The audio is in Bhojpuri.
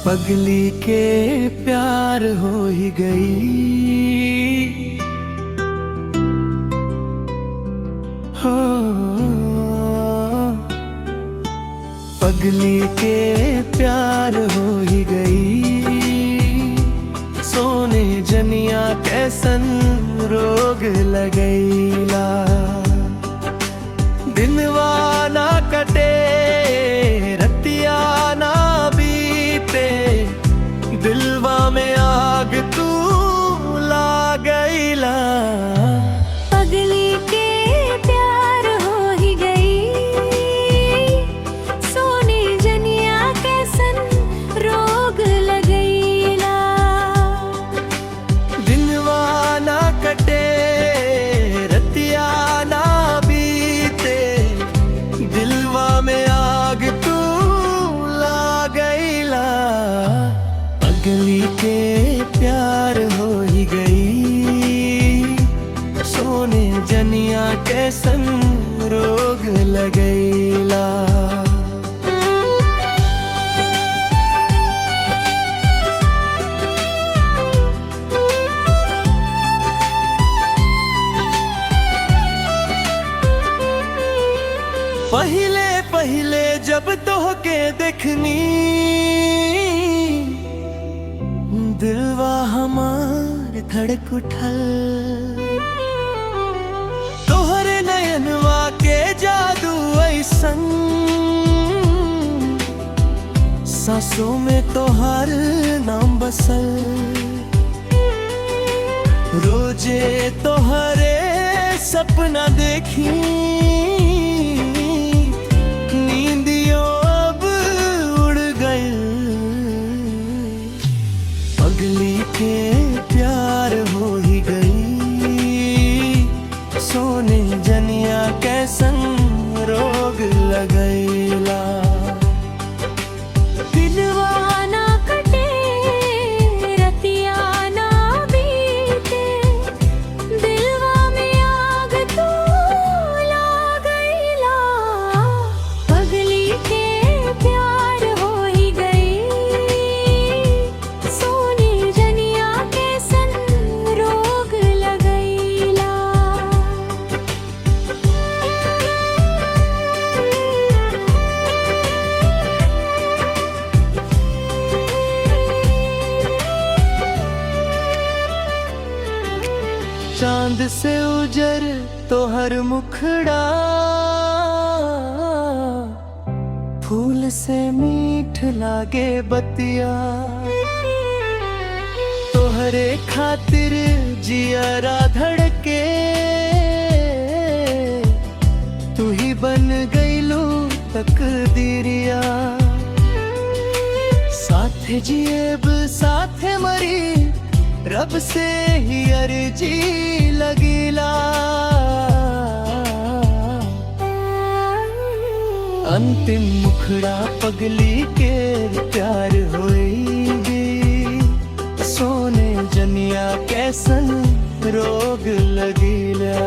पगली के प्यार हो ही गई हो। पगली के प्यार हो ही गई, सोने जनिया कैसन रोग लगैला। दिनवा ना कटे रतिया ना बीते, दिलवा में आग तू लागैला। पगली के प्यार हो ही गई, सोने जनिया कैसन रोग लगैला। दिनवा ना कटे रतिया ना बीते, दिलवा में आग तू लागैला। पगली के प्यार हो ही गई, सोने जनिया कैसन रोग लगैला। पहिले पहिले जब तोहके देखनी, दिलवा हमार धड़क उठल। तोहरे नयनवा के जादू ऐसन, सांसों में तोहर नाम बसल। रोजे तोहरे सपना देखी, नींदियों अब उड़ गई। पगली के प्यार हो ही गई, सोने जनिया कैसन रोग लगैला। दिनवा ना कटे रतिया ना बीते, दिलवा में आग तू लागैला। पगली के प्यार हो ही गई, सोने जनिया कैसन रोग लगैला। चांद से उजर तोहर मुखड़ा, फूल से मीठ लागे बतिया। तोहरे खातिर जियरा धड़के, तू ही बन गईलू तकदीरिया। साथे जिएब साथे मरी, रब से ही अर्जी लगिला। अंतिम मुखड़ा पगली के प्यार होई, सोने जनिया कैसन रोग लगिला।